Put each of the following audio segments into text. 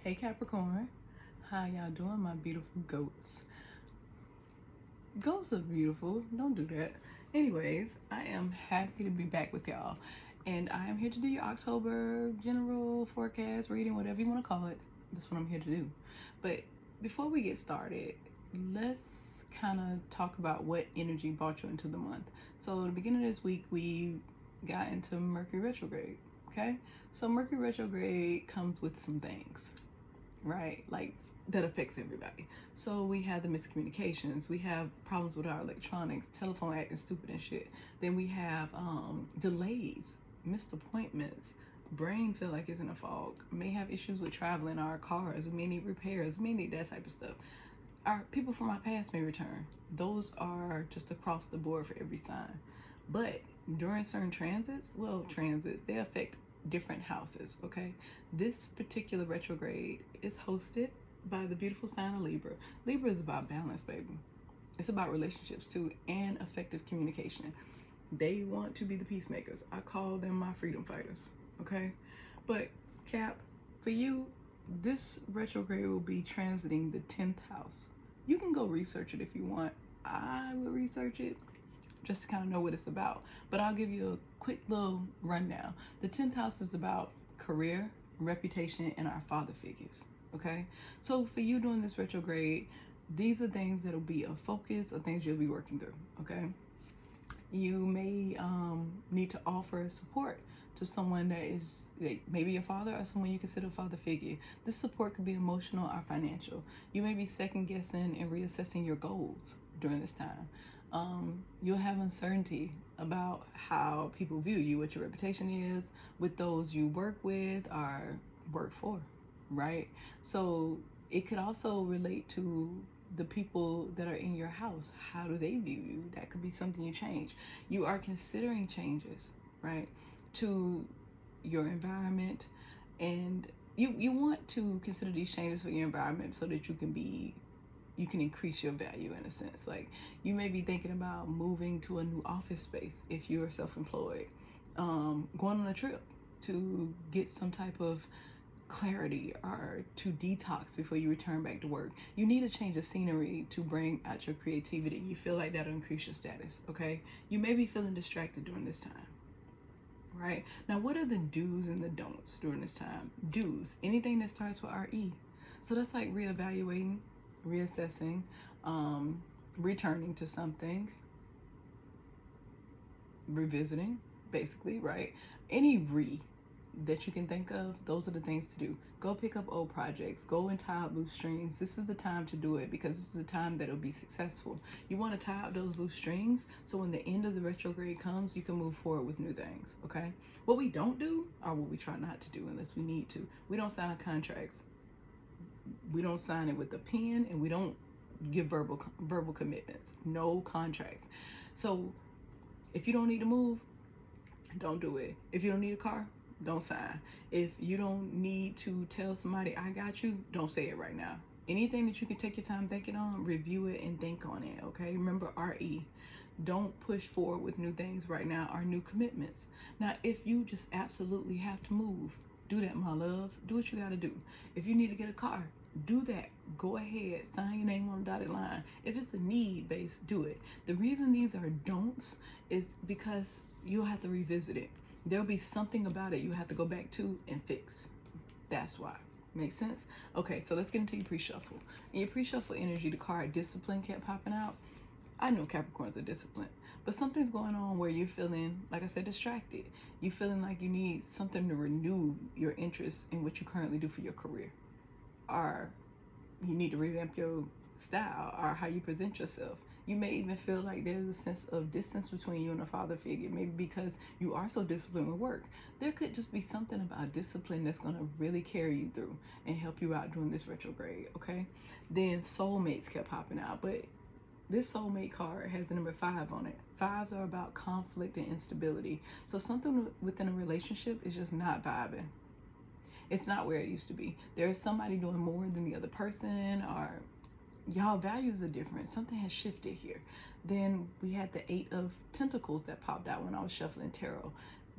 Hey Capricorn, how y'all doing, my beautiful goats? Goats are beautiful, don't do that. Anyways, I am happy to be back with y'all, and I am here to do your October general forecast reading, whatever you want to call it. That's what I'm here to do. But before we get started, let's kind of talk about what energy brought you into the month. So, at the beginning of this week, we got into Mercury Retrograde. Okay, so Mercury Retrograde comes with some things, right? Like that affects everybody. So we have the miscommunications, we have problems with our electronics, telephone acting stupid and shit. Then we have delays, missed appointments, brain feel like it's in a fog, may have issues with traveling our cars, we may need repairs, we may need that type of stuff. Our people from our past may return. Those are just across the board for every sign. But during certain transits, they affect different houses, okay? This particular retrograde is hosted by the beautiful sign of Libra. Libra is about balance, baby. It's about relationships too, and effective communication. They want to be the peacemakers. I call them my freedom fighters, okay? But Cap, for you, this retrograde will be transiting the 10th house. You can go research it if you want. I would research it just to kind of know what it's about. But I'll give you a quick little rundown. The 10th house is about career, reputation, and our father figures, okay? So for you doing this retrograde, these are things that'll be a focus or things you'll be working through, okay? You may need to offer support to someone that is maybe your father or someone you consider a father figure. This support could be emotional or financial. You may be second guessing and reassessing your goals during this time. You'll have uncertainty about how people view you, what your reputation is with those you work with or work for, right? So it could also relate to the people that are in your house. How do they view you? That could be something you change. You are considering changes, right, to your environment, and you want to consider these changes for your environment so that you can increase your value in a sense. Like you may be thinking about moving to a new office space if you're self-employed, going on a trip to get some type of clarity or to detox before you return back to work. You need a change of scenery to bring out your creativity. You feel like that'll increase your status, okay? You may be feeling distracted during this time, right? Now, what are the do's and the don'ts during this time? Do's, anything that starts with RE. So that's like reevaluating, reassessing, returning to something, revisiting, basically, right? Any that you can think of, those are the things to do. Go pick up old projects, go and tie up loose strings. This is the time to do it because this is the time that it'll be successful. You want to tie up those loose strings so when the end of the retrograde comes, you can move forward with new things, okay? What we don't do, or what we try not to do unless we need to, we don't sign contracts. We don't sign it with a pen, and we don't give verbal commitments. No contracts. So if you don't need to move, don't do it. If you don't need a car, don't sign. If you don't need to tell somebody I got you, don't say it right now. Anything that you can take your time thinking on, review it and think on it, okay? Remember RE. Don't push forward with new things right now or new commitments. Now, if you just absolutely have to move, do that, my love. Do what you got to do. If you need to get a car, do that. Go ahead, sign your name on the dotted line. If it's a need based, do it. The reason these are don'ts is because you'll have to revisit it. There'll be something about it you have to go back to and fix. That's why. Make sense? Okay, so let's get into your pre-shuffle. In your pre-shuffle energy, the card discipline kept popping out. I know Capricorns are disciplined, but something's going on where you're feeling, like I said, distracted. You're feeling like you need something to renew your interest in what you currently do for your career. Or you need to revamp your style or how you present yourself. You may even feel like there's a sense of distance between you and a father figure, maybe because you are so disciplined with work. There could just be something about discipline that's going to really carry you through and help you out during this retrograde, okay? Then soulmates kept popping out, but this soulmate card has the number 5 on it. 5s are about conflict and instability. So something within a relationship is just not vibing. It's not where it used to be. There is somebody doing more than the other person, or y'all values are different. Something has shifted here. Then we had the 8 of Pentacles that popped out when I was shuffling tarot.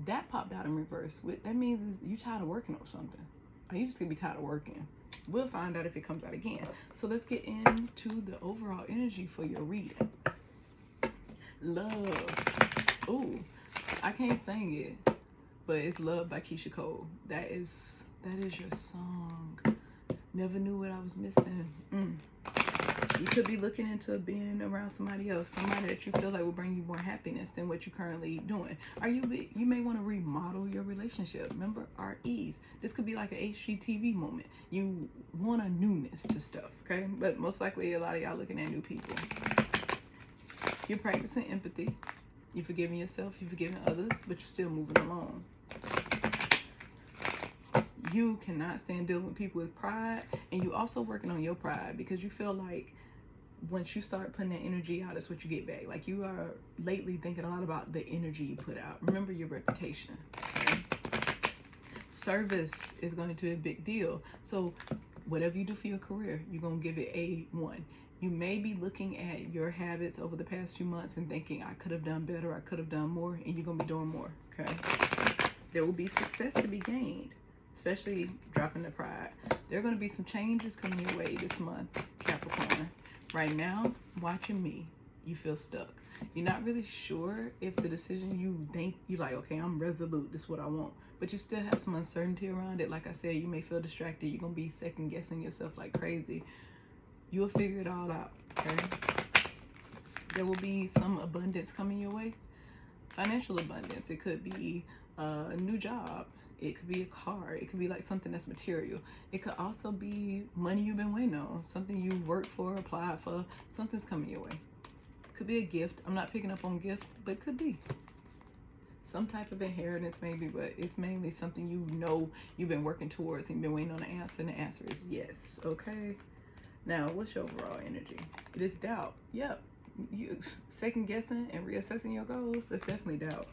That popped out in reverse. What that means is you tired of working on something. Are you just gonna be tired of working? We'll find out if it comes out again. So let's get into the overall energy for your reading. Love. Ooh, I can't sing it, but it's Love by Keisha Cole. That is your song. Never knew what I was missing. You could be looking into being around somebody else, somebody that you feel like will bring you more happiness than what you're currently doing. You may want to remodel your relationship. Remember, REs. This could be like an HGTV moment. You want a newness to stuff, okay? But most likely, a lot of y'all looking at new people. You're practicing empathy. You're forgiving yourself. You're forgiving others, but you're still moving along. You cannot stand dealing with people with pride, and you also working on your pride because you feel like once you start putting that energy out, that's what you get back. Like you are lately thinking a lot about the energy you put out. Remember your reputation. Okay? Service is going to be a big deal. So whatever you do for your career, you're going to give it a 1. You may be looking at your habits over the past few months and thinking, I could have done better, I could have done more, and you're going to be doing more. Okay? There will be success to be gained, especially dropping the pride. There are going to be some changes coming your way this month, Capricorn. Right now, watching me, you feel stuck. You're not really sure if the decision you think, you're like, okay, I'm resolute, this is what I want. But you still have some uncertainty around it. Like I said, you may feel distracted. You're going to be second guessing yourself like crazy. You'll figure it all out, okay? There will be some abundance coming your way. Financial abundance. It could be a new job. It could be a car. It could be like something that's material. It could also be money you've been waiting on. Something you worked for, applied for. Something's coming your way. Could be a gift. I'm not picking up on gift, but it could be. Some type of inheritance maybe, but it's mainly something you know you've been working towards and you've been waiting on an answer, and the answer is yes, okay? Now, what's your overall energy? It is doubt. Yep. You second guessing and reassessing your goals, that's definitely doubt.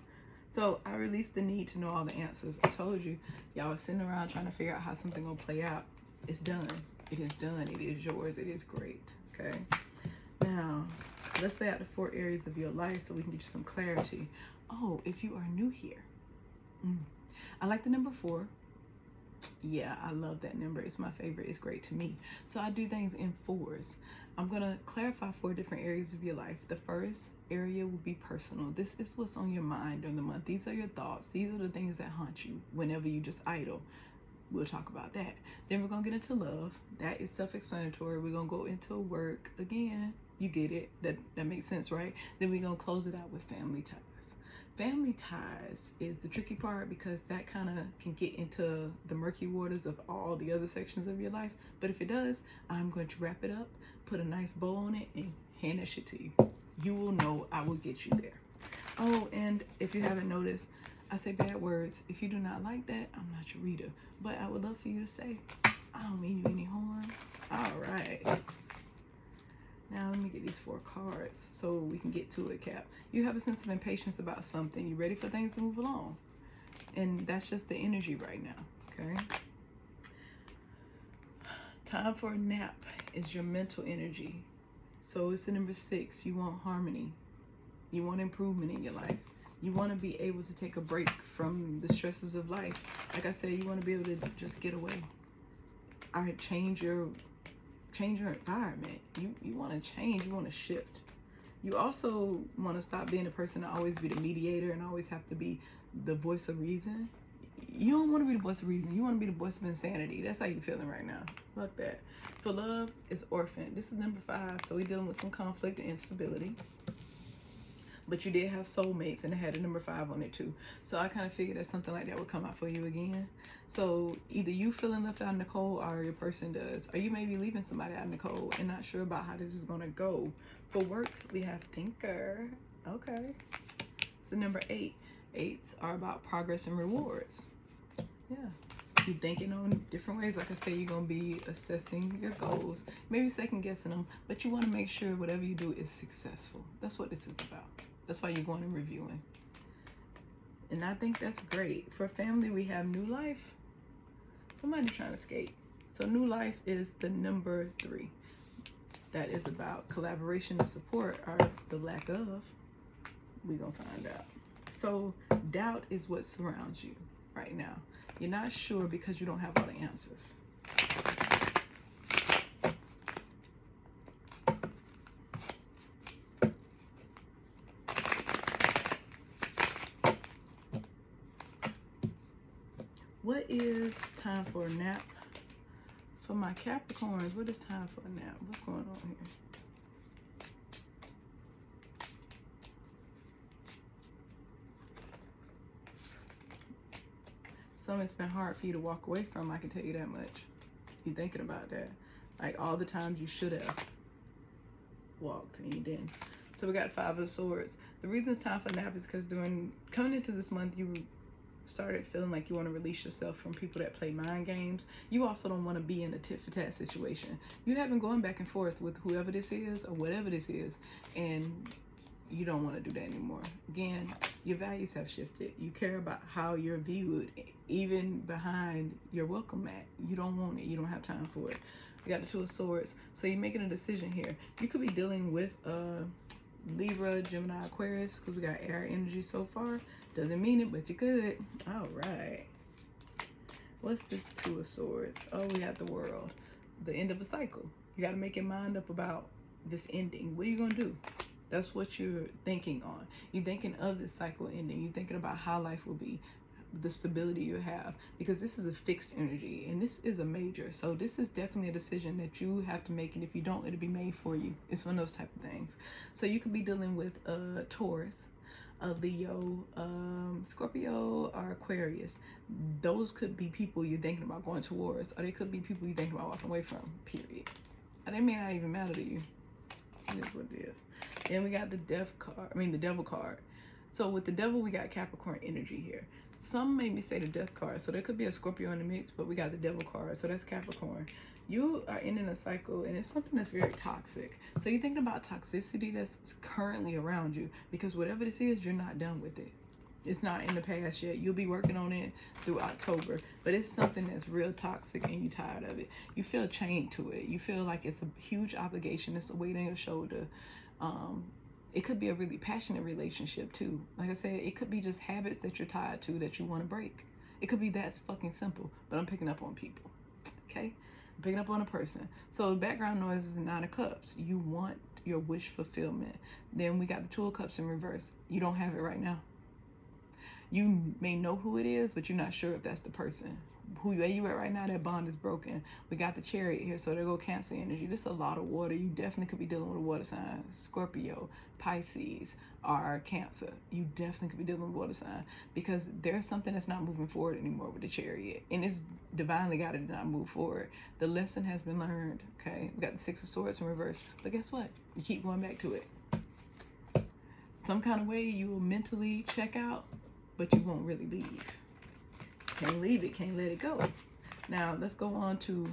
So I released the need to know all the answers. I told you, y'all are sitting around trying to figure out how something will play out. It's done. It is done. It is yours. It is great. Okay. Now, let's lay out the 4 areas of your life so we can get you some clarity. Oh, if you are new here, I like the number 4. Yeah, I love that number. It's my favorite. It's great to me. So I do things in 4s. I'm going to clarify 4 different areas of your life. The first area will be personal. This is what's on your mind during the month. These are your thoughts. These are the things that haunt you whenever you just idle. We'll talk about that. Then we're going to get into love. That is self-explanatory. We're going to go into work. Again, you get it. That makes sense, right? Then we're going to close it out with family ties. Family ties is the tricky part because that kind of can get into the murky waters of all the other sections of your life. But if it does, I'm going to wrap it up, put a nice bow on it, and hand that shit to you. You will know I will get you there. Oh, and if you haven't noticed, I say bad words. If you do not like that, I'm not your reader. But I would love for you to say, I don't mean you any harm. All right. Now let me get these 4 cards so we can get to it, Cap. You have a sense of impatience about something. You're ready for things to move along. And that's just the energy right now, okay? Time for a nap is your mental energy. So it's the number 6. You want harmony. You want improvement in your life. You want to be able to take a break from the stresses of life. Like I said, you want to be able to just get away. All right, change your environment. You want to change. You want to shift. You also want to stop being the person to always be the mediator and always have to be the voice of reason. You don't want to be the voice of reason. You want to be the voice of insanity. That's how you're feeling right now. Fuck that. For love, it's orphan. This is number 5. So we're dealing with some conflict and instability. But you did have soulmates and it had a number 5 on it too. So I kind of figured that something like that would come out for you again. So either you feeling left out in the cold or your person does. Or you may be leaving somebody out in the cold and not sure about how this is going to go. For work, we have thinker. Okay. So number 8. 8s are about progress and rewards. Yeah. You're thinking on different ways. Like I said, you're going to be assessing your goals. Maybe second guessing them. But you want to make sure whatever you do is successful. That's what this is about. That's why you're going and reviewing. And I think that's great. For family, we have new life. Somebody trying to escape. So new life is the number 3. That is about collaboration and support, or the lack of. We're going to find out. So doubt is what surrounds you right now. You're not sure because you don't have all the answers. What is time for a nap? For my Capricorns, what is time for a nap? What's going on here? Some it's been hard for you to walk away from, I can tell you that much. You thinking about that. Like all the times you should have walked and you didn't. So we got 5 of Swords. The reason it's time for a nap is because coming into this month, you started feeling like you want to release yourself from people that play mind games. You also don't want to be in a tit-for-tat situation. You have been going back and forth with whoever this is or whatever this is, and you don't want to do that anymore. Again, your values have shifted. You care about how you're viewed, even behind your welcome mat. You don't want it. You don't have time for it. We got the 2 of Swords. So you're making a decision here. You could be dealing with Libra, Gemini, Aquarius, because we got air energy so far. Doesn't mean it, but you could. All right. What's this 2 of Swords? Oh, we have the World. The end of a cycle. You got to make your mind up about this ending. What are you going to do? That's what you're thinking on. You're thinking of this cycle ending. You're thinking about how life will be, the stability you have, because this is a fixed energy and this is a major. So this is definitely a decision that you have to make, and if you don't, it'll be made for you. It's one of those type of things. So you could be dealing with a Taurus, a Leo, Scorpio, or Aquarius. Those could be people you're thinking about going towards, or they could be people you're thinking about walking away from, period. And they may not even matter to you. It is what it is. And we got the the Devil card. So with the Devil, we got Capricorn energy here. Some made me say the Death card, so there could be a Scorpio in the mix, but we got the Devil card, so that's Capricorn. You are ending a cycle, and it's something that's very toxic. So you're thinking about toxicity that's currently around you, because whatever this is, you're not done with it. It's not in the past yet. You'll be working on it through October, but it's something that's real toxic and you're tired of it. You feel chained to it. You feel like it's a huge obligation. It's a weight on your shoulder. It could be a really passionate relationship too. Like I said, it could be just habits that you're tied to that you want to break. It could be that fucking simple, but I'm picking up on people, okay? I'm picking up on a person. So background noise is the 9 of Cups. You want your wish fulfillment. Then we got the 2 of Cups in reverse. You don't have it right now. You may know who it is, but you're not sure if that's the person. Where you at right now, that bond is broken. We got the Chariot here, so there go Cancer energy. This is a lot of water. You definitely could be dealing with a water sign. Scorpio, Pisces, or Cancer. You definitely could be dealing with a water sign, because there's something that's not moving forward anymore with the Chariot. And it's divinely got to not move forward. The lesson has been learned, okay? We got the 6 of Swords in reverse. But guess what? You keep going back to it. Some kind of way you will mentally check out, but you won't really leave. Can't leave it, can't let it go. Now, let's go on to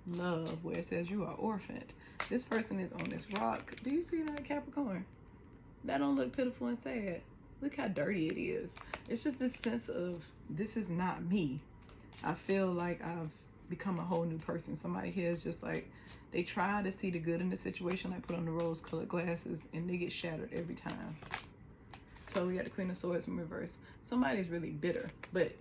love, where it says you are orphaned. This person is on this rock. Do you see that, Capricorn? That don't look pitiful and sad. Look how dirty it is. It's just this sense of, this is not me. I feel like I've become a whole new person. Somebody here is just like, they try to see the good in the situation, like put on the rose-colored glasses, and they get shattered every time. So we got the Queen of Swords in reverse. Somebody's really bitter, but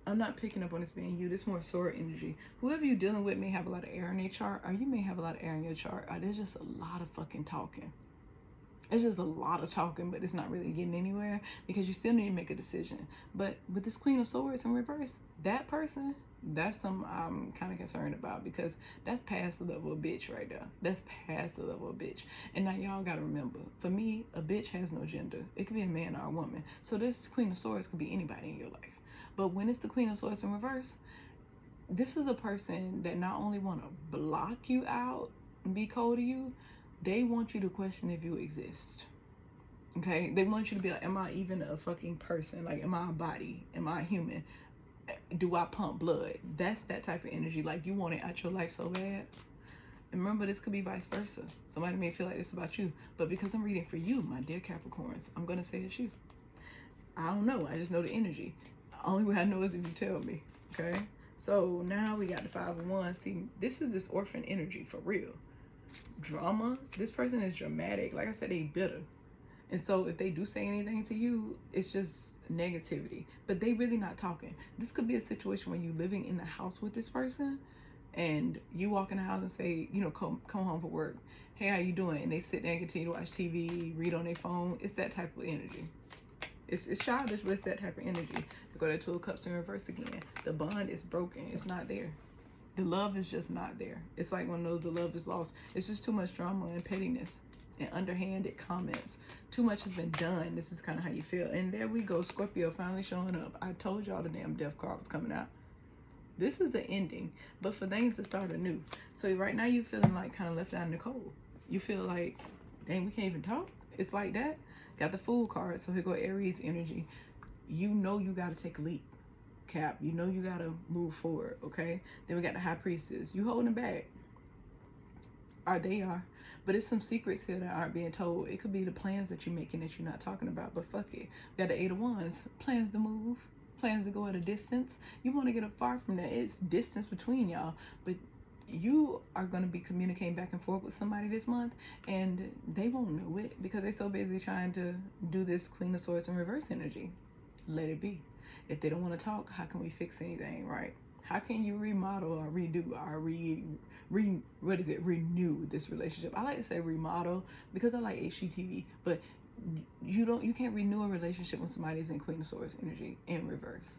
I'm not picking up on this being you. This more sword energy. Whoever you're dealing with may have a lot of air in their chart, or you may have a lot of air in your chart. Or there's just a lot of fucking talking. It's just a lot of talking, but it's not really getting anywhere, because you still need to make a decision. But with this Queen of Swords in reverse, that person, that's something I'm kind of concerned about, because that's past the level of bitch right there. That's past the level of bitch. And now y'all got to remember, for me, a bitch has no gender. It could be a man or a woman. So this Queen of Swords could be anybody in your life. But when it's the Queen of Swords in reverse, this is a person that not only want to block you out and be cold to you, they want you to question if you exist. Okay? They want you to be like, am I even a fucking person? Like, am I a body? Am I a human? Do I pump blood? That's that type of energy. Like, you want it out your life so bad. And remember, this could be vice versa. Somebody may feel like it's about you. But because I'm reading for you, my dear Capricorns, I'm going to say it's you. I don't know. I just know the energy. Only way I know is if you tell me. Okay? So now we got the 5 of Wands. See, this is this orphan energy for real. Drama. This person is dramatic. Like I said, they bitter. And so if they do say anything to you, it's just negativity. But they really not talking. This could be a situation when you living in the house with this person and you walk in the house and say, you know, come home from work. Hey, how you doing? And they sit there and continue to watch TV, read on their phone. It's that type of energy. It's childish, but it's that type of energy. You go to Two of Cups in reverse again. The bond is broken. It's not there. The love is just not there. It's like one of those, the love is lost. It's just too much drama and pettiness and underhanded comments. Too much has been done. This is kind of how you feel. And there we go, Scorpio finally showing up. I told y'all the damn death card was coming out. This is the ending, but for things to start anew. So right now you're feeling like kind of left out in the cold. You feel like, dang, we can't even talk. It's like that. Got the Fool card, so here go Aries energy. You know you got to take a leap, Cap. You know you got to move forward, okay? Then we got the High Priestess. You holding back. They are. But it's some secrets here that aren't being told. It could be the plans that you're making that you're not talking about, but fuck it. We got the Eight of Wands. Plans to move. Plans to go at a distance. You want to get far from that. It's distance between y'all, but you are going to be communicating back and forth with somebody this month, and they won't know it because they're so busy trying to do this Queen of Swords in reverse energy. Let it be. If they don't want to talk, how can we fix anything, right? How can you remodel or redo or renew this relationship? I like to say remodel because I like HGTV, but you can't renew a relationship when somebody's in Queen of Swords energy in reverse.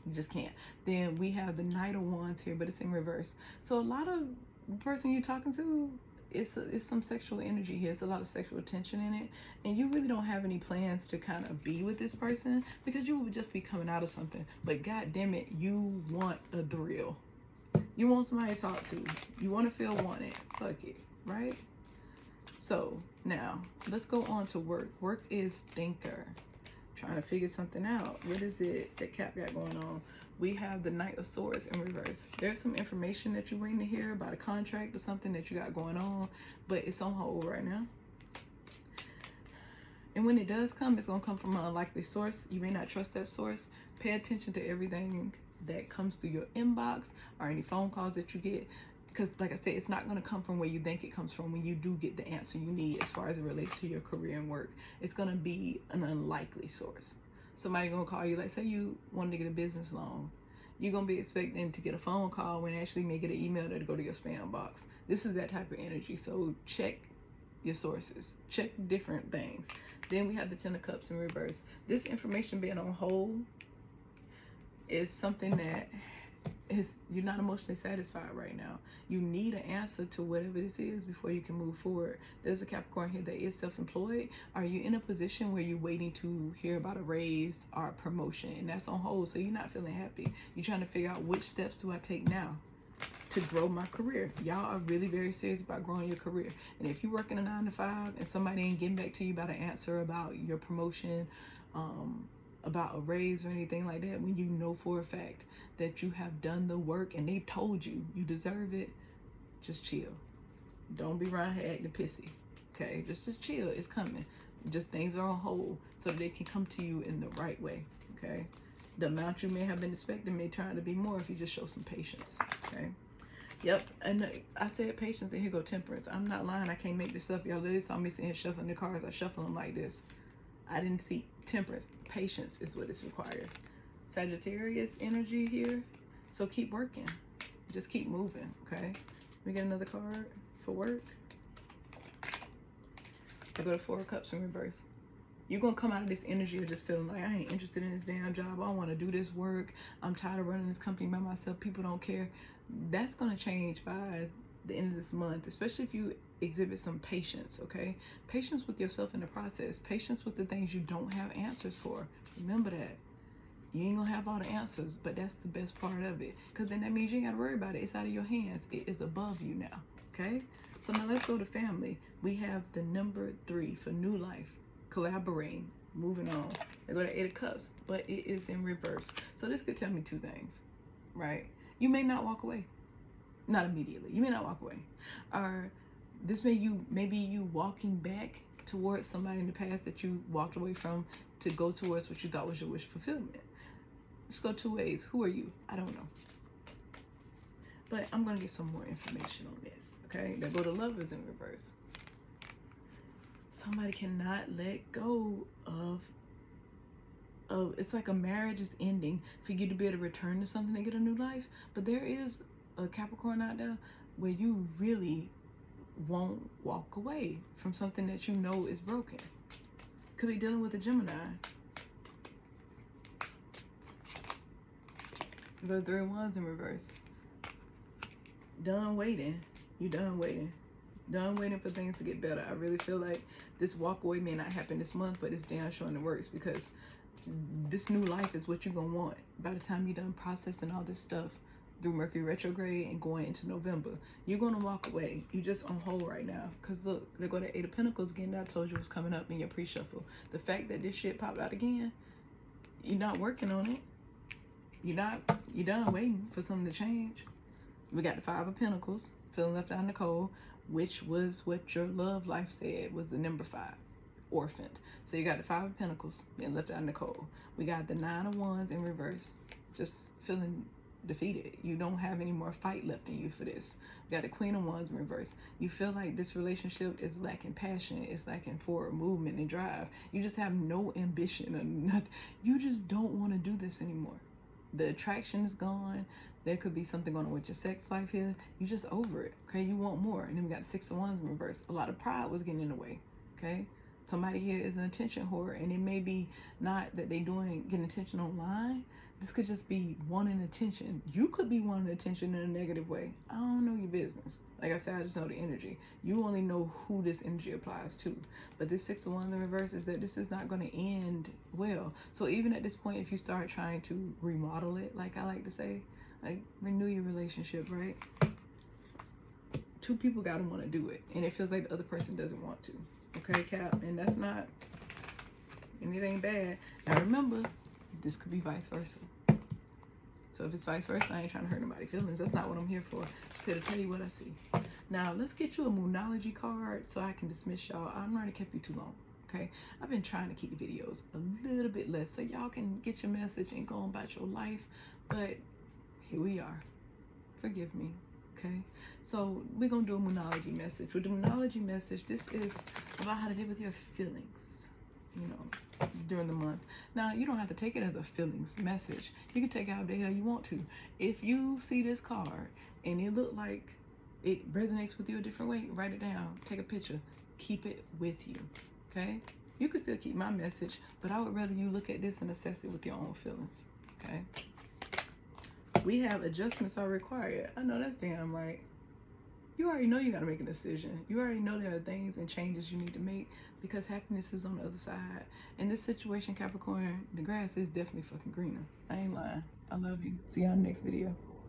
You just can't. Then we have the Knight of Wands here, but it's in reverse. So a lot of the person you're talking to, it's some sexual energy here. It's a lot of sexual tension in it. And you really don't have any plans to kind of be with this person because you would just be coming out of something. But God damn it, you want a thrill. You want somebody to talk to. You want to feel wanted. Fuck it, right? So now let's go on to work. Work is thinker. Trying to figure something out. What is it that Cap got going on? We have the Knight of Swords in reverse. There's some information that you're waiting to hear about a contract or something that you got going on, but it's on hold right now. And when it does come, it's going to come from an unlikely source. You may not trust that source. Pay attention to everything that comes through your inbox or any phone calls that you get. Because like I said, it's not going to come from where you think it comes from when you do get the answer you need as far as it relates to your career and work. It's going to be an unlikely source. Somebody going to call you, like say you wanted to get a business loan. You're going to be expecting to get a phone call when actually may get an email that'll go to your spam box. This is that type of energy. So check your sources. Check different things. Then we have the Ten of Cups in reverse. This information being on hold is something that you're not emotionally satisfied right now. You need an answer to whatever this is before you can move forward. There's a Capricorn here that is self-employed. Are you in a position where you're waiting to hear about a raise or a promotion and that's on hold, so you're not feeling happy? You're trying to figure out which steps do I take now to grow my career. Y'all are really very serious about growing your career. And if you're working a 9 to 5 and somebody ain't getting back to you about an answer about your promotion, about a raise or anything like that, when you know for a fact that you have done the work and they've told you you deserve it, just chill. Don't be around here acting pissy, okay? Just chill. It's coming. Just things are on hold so that they can come to you in the right way, okay? The amount you may have been expecting may turn out to be more if you just show some patience, okay? Yep, and I said patience, and here go temperance. I'm not lying. I can't make this up. Y'all literally saw me sitting here shuffling the cards. I shuffle them like this. I didn't see temperance. Patience is what this requires. Sagittarius energy here. So keep working. Just keep moving, okay? Let me get another card for work. I go to Four of Cups in reverse. You're going to come out of this energy of just feeling like, I ain't interested in this damn job. I don't want to do this work. I'm tired of running this company by myself. People don't care. That's going to change by the end of this month, especially if you exhibit some patience, okay? Patience with yourself in the process. Patience with the things you don't have answers for. Remember that. You ain't gonna have all the answers, but that's the best part of it. Because then that means you ain't gotta worry about it. It's out of your hands. It is above you now, okay? So now let's go to family. We have the number 3 for new life. Collaborating. Moving on. They go to 8 of Cups, but it is in reverse. So this could tell me 2 things, right? You may not walk away. Not immediately. You may not walk away. Or this maybe you walking back towards somebody in the past that you walked away from to go towards what you thought was your wish fulfillment. Let's go 2 ways. Who are you? I don't know. But I'm going to get some more information on this, okay? They go to Lovers in reverse. So somebody cannot let go of it's like a marriage is ending for you to be able to return to something and get a new life. But there is a Capricorn out there where you really won't walk away from something that you know is broken. Could be dealing with a Gemini. The 3 of Wands in reverse. Done waiting. You done waiting. Done waiting for things to get better. I really feel like this walk away may not happen this month, but it's damn sure in the works, because this new life is what you're gonna want by the time you're done processing all this stuff through Mercury Retrograde and going into November. You're gonna walk away. You just on hold right now, because look, they go to 8 of Pentacles again. That I told you was coming up in your pre-shuffle. The fact that this shit popped out again, you're not working on it. You're done waiting for something to change. We got the 5 of Pentacles, feeling left out in the cold, which was what your love life said was the number 5. Orphaned. So you got the 5 of Pentacles being left out in the cold. We got the 9 of Wands in reverse, just feeling defeated. You don't have any more fight left in you for this. We got the Queen of Wands in reverse. You feel like this relationship is lacking passion, it's lacking forward movement and drive. You just have no ambition or nothing. You just don't want to do this anymore. The attraction is gone. There could be something going on with your sex life here. You just over it, okay? You want more. And then we got the 6 of Wands in reverse. A lot of pride was getting in the way, okay? Somebody here is an attention whore, and it may be not that they getting attention online. This could just be wanting attention. You could be wanting attention in a negative way. I don't know your business. Like I said, I just know the energy. You only know who this energy applies to. But this 6 of Wands in reverse is that this is not going to end well. So even at this point, if you start trying to remodel it, like I like to say, like renew your relationship, right? 2 people got to want to do it, and it feels like the other person doesn't want to. Okay, Cap, and that's not anything bad. Now remember, this could be vice versa. So if it's vice versa, I ain't trying to hurt nobody's feelings. That's not what I'm here for. Just here to tell you what I see. Now let's get you a Moonology card so I can dismiss y'all. I'm not gonna keep you too long. Okay, I've been trying to keep the videos a little bit less so y'all can get your message and go on about your life. But here we are. Forgive me. Okay, so we're gonna do a Moonology message. With the Moonology message, this is about how to deal with your feelings, you know, during the month. Now, you don't have to take it as a feelings message. You can take it however the hell you want to. If you see this card and it look like it resonates with you a different way, write it down, take a picture, keep it with you, okay? You can still keep my message, but I would rather you look at this and assess it with your own feelings, okay? We have adjustments are required. I know that's damn right. You already know you got to make a decision. You already know there are things and changes you need to make, because happiness is on the other side. In this situation, Capricorn, the grass is definitely fucking greener. I ain't lying. I love you. See y'all in the next video.